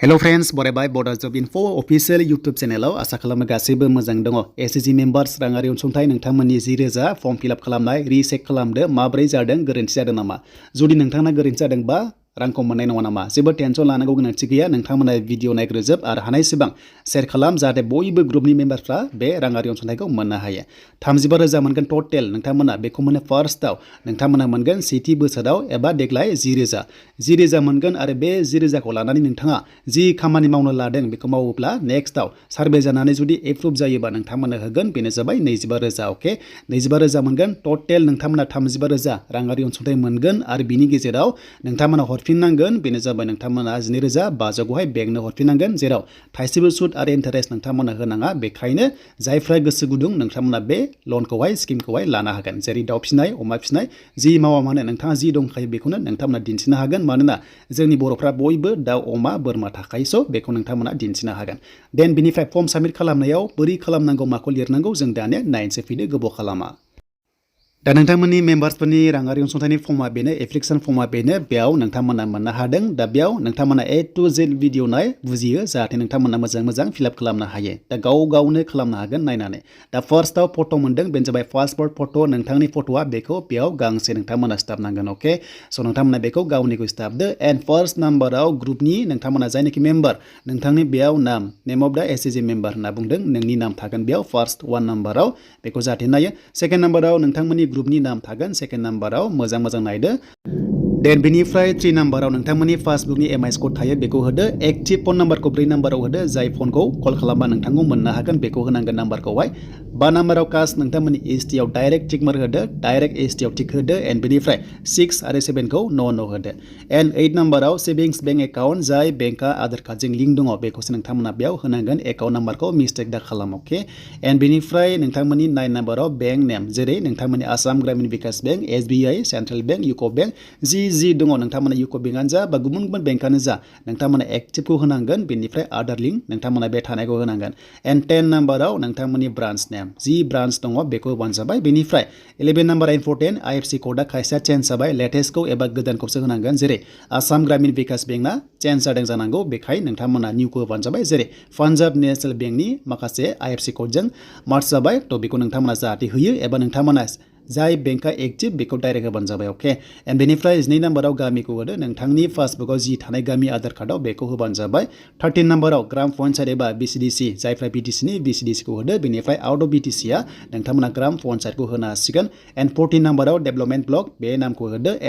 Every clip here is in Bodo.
Hello friends, बरायबाय Bodo Job Info official YouTube channel आसा खालामो गासैबो मोजां दङ। SHG members राङारि अनसुंथाइ नोंथांमोननि 10,000 फर्म फिल आप खालामनाय रिचेक खालामदो माबोरै जादों गोरोन्थि जादों नामा? जुदि नोंथांना गोरोन्थि जादोंबा रांखौ मोननाय नङा नामा? जेबो टेनसन लानांगौ गोनांथि गैया। नोंथांमोना भिडिअ नायग्रोजोब आरो हानायसेबां शेयार खालाम जाहाथे बयबो ग्रुपनि मेम्बारफ्रा बे राङारि अनसुंथाइखौ मोननो हायो। 35,000 मोनगोन टटेल नोंथांमोना बेखौ मोनो फार्स्टआव नोंथांमोना मोनगोन सेथि बोसोराव एबा देग्लाय 10,000 मोनगोन आरो बे 10,000खौ लानानै नोंथाङा जि खामानि मावनो लादों बेखौ मावोब्ला नेक्स्टआव सार्भे जानानै जुदि एप्रुभ जायोबा नोंथांमोननो होगोन बेनो जाबाय 25,000 अके 25,000 मोनगोन टटेल नोंथांमोना 35,000 राङारि अनसुंथाइ मोनगोन आरो बिनि गेजेराव नोंथांमोना हरफिननांगोन बेनो जाबाय नोंथांमोना 12,500खौहाय बेंकनो हरफिननांगोन जेराव थाइसेबो सुद आरो इन्टारेस्ट नोंथांमोना होनाङा बेखायनो जायफ्रा गोसो गुदुं नोंथांमोना बे लनखौहाय स्किमखौहाय लानो हागोन जेरै दाउ फिसिनाय अमा फिसिनाय जि मावा मानो नोंथाङा जि दंखायो बेखौनो नोंथांमोना दिन्थिनो हागोन मानोना जोंनि बर'फ्रा बयबो दाउ अमा बोरमा थाखायोस' बेखौ नोंथांमोना दिन्थिनो हागोन देन बिनिफ्राय फर्म साबमिट खालामनायाव बोरै खालामनांगौ माखौ लिरनांगौ जों दानिया नायनोसै फैदो गोबाव खालामा दा नोंथांमोननि मेम्बार्सफोरनि राङारि अनसुंथाइनि फर्मा बेनो एप्लिकेसन फर्मा बेनो बेयाव नोंथांमोना मोननो हादों दा बेयाव नोंथांमोना A to Z भिडिअ नाय बुजियो जाहाथे नोंथांमोना मोजां फिल आप खालामनो हायो दा गावनो खालामनो हागोन नायनानै दा फार्स्टआव फट' मोनदों बेनो जाबाय पासपर्ट फट' नोंथांनि फट'आ बेखौ बेयाव गांसे नोंथांमोना सिथाबनांगोन अके स' नोंथांमोना बेखौ गावनिखौ सिथाबदो एन्ड फार्स्ट नाम्बाराव ग्रुपनि नोंथांमोना जायनाखि मेम्बार नोंथांनि बेयाव नेम अफ दा SHG मेम्बार होनना बुंदों नोंनि नाम थागोन बेयाव फार्स्ट 1 नाम्बाराव बेखौ जाहाथे नायो सेकेन्ड नाम्बाराव नोंथांमोननि ग्रुपनि नाम थागोन सेकेन्ड नाम्बाराव मोजां नायदो देन बिनिफ्राय 3 नाम्बाराव नोंथांमोननि पासबुकनि MIS कड थायो बेखौ होदो एक्टिभ फन नाम्बारखौ 4 नाम्बाराव होदो जाय फनखौ कल खालामबा नोंथांखौ मोननो हागोन बेखौ होनांगोन नाम्बारखौहाय 5 नाम्बाराव कास्ट नोंथांमोननि ST आव डाइरेक्ट टिक मार्क होदो डाइरेक्ट ST आव टिक होदो एन्ड बिनिफ्राय 6 आरो 7 खौ न' होदो एन्ड 8 नाम्बाराव सेभिंस बेंक एकाउन्ट जाय बेंकआ आधार कार्डजों लिंक दङ बेखौसो नोंथांमोना बेयाव होनांगोन एकाउन्ट नाम्बारखौ मिस्टेक दा खालाम अके एन्ड बिनिफ्राय नोंथांमोननि 9 नाम्बाराव बेंक नेम जेरै नोंथांमोननि Assam Gramin Vikash bank SBI central bank UCO bank जि दङ नोंथांमोना UCO बेंकआनो जा बा गुबुन बेंकआनो जा नोंथांमोना एक्टिभखौ होनांगोन बेनिफ्राय आधार लिंक नोंथांमोना बे थानायखौ होनांगोन एन्ड 10 नाम्बाराव नोंथांमोननि ब्रान्च नेम जि ब्रान्च दङ बेखौ होबानो जाबाय बेनिफ्राय 11 नाम्बार इम्पर्टेन्ट IFSC कोडआ खायसेया चेन्ज जाबाय लेटेस्टखौ एबा गोदानखौसो होनांगोन जेरै आसाम ग्रामीण विकास बेंकना चेन्ज जादों जानांगौ बेखाय नोंथांमोना निउखौ होबानो जाबाय जेरै पान्जाब नेसनेल बेंकनि माखासे IFSC कोडजों मार्च जाबाय थ' बेखौ नोंथांमोना जाहाथे होयो एबा नोंथांमोना जाय बेंकआ एक्टिभ बेखौ डाइरेक्ट होबानो जाबाय अके एन्ड बेनिफ्राय 2 नाम्बाराव गामिखौ होदो नोंथांनि पासबुकआव जि थानाय गामि आधार कार्डआव बेखौ होबानो जाबाय 13 नाम्बाराव ग्राम पन्चायत एबा BCDC जायफ्रा BTCनि BCDCखौ होदो बेनिफ्राय आउट अफ BTCआ नोंथांमोना ग्राम पन्चायतखौ होनो हासिगोन एन्ड 14 नाम्बाराव डेभलपमेन्ट ब्लक बे नामखौ होदो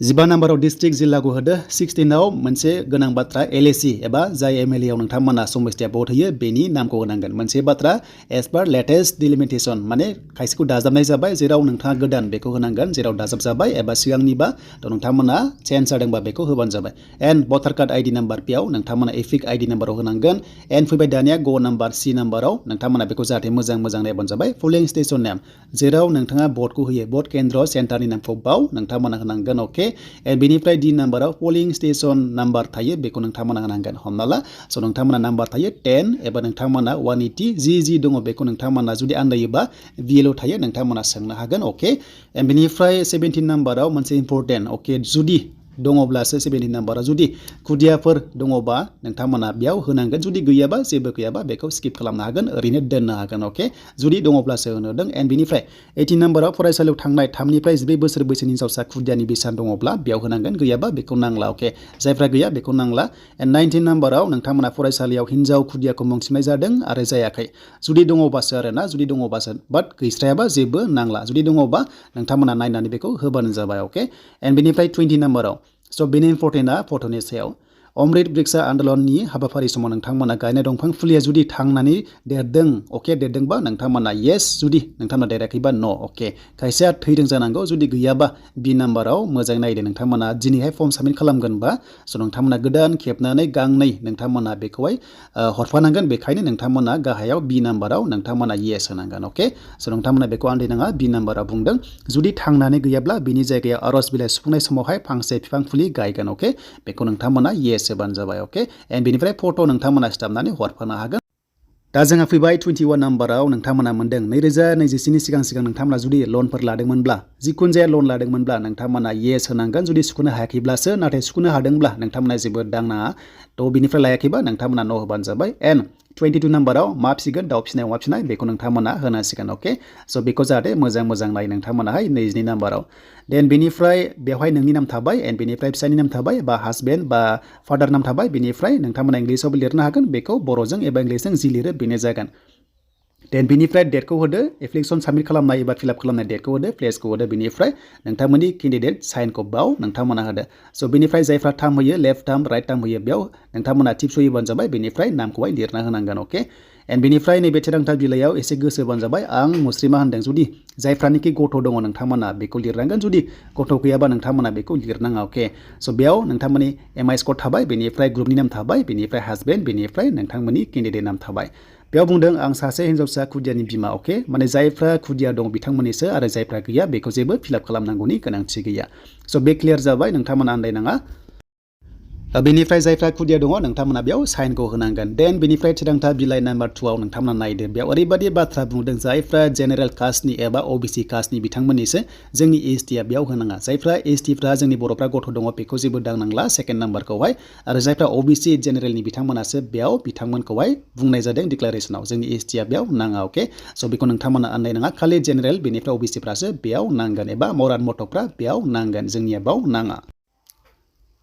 15 नाम्बाराव डिस्ट्रिक्ट जिल्लाखौ होदो 16आव मोनसे गोनां बाथ्रा LAC एबा जाय MLA आव नोंथांमोना समस्थिया भट होयो बेनि नामखौ होनांगोन मोनसे बाथ्रा एज पार लेटेस्ट डिलिमिटेसन माने खायसेखौ दाजाबनाय जाबाय जेराव नोंथाङा गोदान बेखौ होनांगोन जेराव दाजाब जाबाय एबा सिगांनिबा थ' नोंथांमोना चेन्ज जादोंबा बेखौ होबानो जाबाय एन्ड भटार कार्ड ID नाम्बार बेयाव नोंथांमोना एपिक ID नाम्बाराव होनांगोन एन्ड फैबाय दानिया ग नाम्बार C नाम्बाराव नोंथांमोना बेखौ जाहाथे मोजां नायबानो जाबाय पुलिं स्टेशन नेम जेराव नोंथाङा भटखौ होयो भट केन्द्र सेन्टारनि नामखौ बाव नोंथांमोना होनांगोन अके एन्ड बेनिफ्राय D नाम्बाराव पोलिं स्टेशन नाम्बार थायो बेखौ नोंथांमोना होनांगोन हमना ला स' नोंथांमोना नाम्बार थायो 10 एबा नोंथांमोना 180 जि दङ बेखौ नोंथांमोना जुदि आन्दायोबा BLO थायो नोंथांमोना सोंनो हागोन अके एन्ड बेनिफ्राय 17 नाम्बाराव मोनसे इम्पर्टेन्ट अके जुदि दङब्लासो 17 नाम्बाराव जुदि खुदियाफोर दङबा नोंथांमोना बेयाव होनांगोन जुदि गैयाबा जेबो गैयाबा बेखौ स्किप खालामनो हागोन ओरैनो दोननो हागोन अके जुदि दङब्लासो होनोदों एन्ड बेनिफ्राय 18 नाम्बाराव फरायसालियाव थांनाय 3 निफ्राय 14 बोसोर बैसोनि हिनजावसा खुदियानि बेसेन दङब्ला बेयाव होनांगोन गैयाबा बेखौ नांला अके जायफ्रा गैया बेखौ नांला एन्ड 19 नाम्बाराव नोंथांमोना फरायसालियाव हिनजाव खुदियाखौ मुं थिसननाय जादों आरो जायाखै जुदि दङबासो आरोना जुदि दङबासो बाट गैस्रायाबा जेबो नांला जुदि दङबा नोंथांमोना नायनानै बेखौ होबानो जाबाय अके एन्ड बेनिफ्राय 20 नाम्बाराव स' बेनि इम्पर्टेन्टआ फट'नि सायाव अमृत बृक्ष आन्दलननि हाबाफारि समाव नोंथांमोना गायनाय दंफां फुलिया जुदि थांनानै देरदों अके देरदोंबा नोंथांमोना येस जुदि नोंथांमोना देराखैबा न' अके खायसेया थैदों जानांगौ जुदि गैयाबा B नाम्बाराव मोजाङै नायदो नोंथांमोना दिनैहाय फर्म साबमिट खालामगोनबा स' नोंथांमोना गोदान खेबनानै गांनै नोंथांमोना बेखौहाय हरफानांगोन बेखायनो नोंथांमोना गाहायाव B नाम्बाराव नोंथांमोना येस होनांगोन अके स' नोंथांमोना बेखौ आन्दायनाङा B नाम्बाराव बुंदों जुदि थांनानै गैयाब्ला बिनि जायगायाव आर'ज बिलाइ सुफुंनाय समावहाय फांसे बिफां फुलि गायगोन अके बेखौ नोंथांमोना येस होबानो जाबाय अके एन्ड बेनिफ्राय फट' नोंथांमोना सिथाबनानै हरफानो हागोन दा जोंहा फैबाय 21 नाम्बाराव नोंथांमोना मोनदों 2024 नि सिगां नोंथांमोना जुदि लोनफोर लादोंमोनब्ला जिखुनु जाया लोन लादोंमोनब्ला नोंथांमोना येस होनांगोन जुदि सुख'नो हायाखैब्लासो नाथाय सुख'नो हादोंब्ला नोंथांमोना जेबो दांनाङा थ' बिनिफ्राय लायाखैबा नोंथांमोना न' होबानो जाबाय एन्ड 22 नाम्बाराव मा फिसिगोन दाउ फिसिनाय अमा फिसिनाय बेखौ नोंथांमोना होनांसिगोन अके स' बेखौ जाहाथे मोजां नाय नोंथांमोनाहाय 22 नाम्बाराव देन बेनिफ्राय बेवहाय नोंनि नाम थाबाय एन्ड बेनिफ्राय फिसानि नाम थाबाय बा हासबेन्ड बा फादार नाम थाबाय बेनिफ्राय नोंथांमोना इंलिसावबो लिरनो हागोन बेखौ बर'जों एबा इंलिसजों जि लिरो बेनो जागोन देन बेनिफ्राय डेटखौ होदो एप्लिकेसन साबमिट खालामनाय एबा फिलआप खालामनाय डेटखौ होदो प्लेसखौ होदो बेनिफ्राय नोंथांमोननि केन्डिडेट साइनखौ बाव नोंथांमोना होदो स' बेनिफ्राय जायफ्रा टार्म होयो लेफ्ट टार्म राइट टार्म होयो बेयाव नोंथांमोना टिप्स होयोबानो जाबाय बेनिफ्राय नामखौहाय लिरना होनांगोन अके एन्ड बेनिफ्राय नैबे थिरांथा बिलाइयाव एसे गोसो होबानो जाबाय आं मुस्रिमा होनदों जुदि जायफ्रानिखि गथ' दङ नोंथांमोना बेखौ लिरनांगोन जुदि गथ' गैयाबा नोंथांमोना बेखौ लिरनाङा अके स' बेयाव नोंथांमोननि एमआइ स्क'र थाबाय बेनिफ्राय ग्रुपनि नाम थाबाय बेनिफ्राय हासबेन्ड बेनिफ्राय नोंथांमोननि केन्डिडेट नाम थाबाय बेयाव बुंदों आं सासे हिन्जावसा खुदियानि बिमा अके माने जायफ्रा खुदिया दं बिथांमोननिसो आरो जायफ्रा गैया बेखौ जेबो फिलआप खालामनांगौनि गोनांथि गैया स' बे क्लियार जाबाय नोंथांमोना आन्दायनाङा बेनिफ्राय जायफ्रा खुदिया दङ नोंथांमोना बेयाव साइनखौ होनांगोन देन बेनिफ्राय थिरांथा बिलाइ नाम्बार 2 आव नोंथांमोना नायदो बेयाव ओरैबायदि बाथ्रा बुंदों जायफ्रा जेनेरेल कास्टनि एबा ओबिसि कास्टनि बिथांमोननिसो जोंनि एसटिआ बेयाव होनाङा जायफ्रा एसटिफ्रा जोंनि बर'फ्रा गथ' दङ बेखौ जेबो दांनांला सेकेन्ड नाम्बारखौहाय आरो जायफ्रा ओबिसि जेनेरेलनि बिथांमोनासो बेयाव बिथांमोनखौहाय बुंनाय जादों डिक्लारेसनाव जोंनि एसटिआ बेयाव नाङा अके स' बेखौ नोंथांमोना आन्दायनाङा खालि जेनेरेल बेनिफ्राय ओबिसिफ्रासो बेयाव नांगोन एबा मरान मटकफ्रा बेयाव नांगोन जोंनिया बेयाव नाङा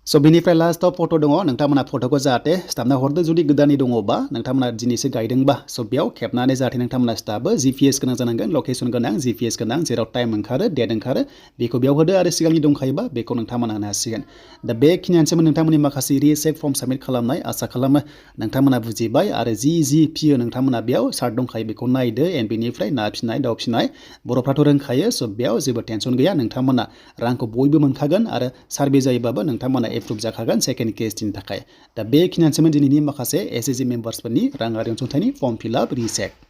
स' बेनिफ्राय लास्टआव फट' दङ नोंथांमोना फट'खौ जाहाथे सिथाबना हरदो जुदि गोदानै दङबा नोंथांमोना दिनैसो गायदोंबा स' बेयाव खेबनानै जाहाथे नोंथांमोना सिथाबो जिपिएस गोनां जानांगोन लकेसन गोनां जिपिएस गोनां जेराव टाइम ओंखारो डेट ओंखारो बेखौ बेयाव होदो आरो सिगांनि दंखायोबा बेखौ नोंथांमोना होनो हासिगोन दा बेखिनियानोसोमोन नोंथांमोननि माखासे रिसेक फर्म साबमिट खालामनाय आसा खालामो नोंथांमोना बुजिबाय आरो जि फियो नोंथांमोना बेयाव सार्ट दंखायो बेखौ नायदो एन्ड बेनिफ्राय ना फिसिनाय दाउ फिसिनाय बर'फ्राथ' रोंखायो स' बेयाव जेबो टेनसन गैया नोंथांमोना रांखौ बयबो मोनखागोन आरो सार्भे जायोबाबो नोंथांमोना एप्रुभ जाखागोन सेकेन्ड केसनि थाखाय दा बेखिनियानोसोमोन दिनैनि माखासे एसएचजि मेम्बार्सफोरनि राङारि अनसुंथाइनि फर्म फिलआप रिसेक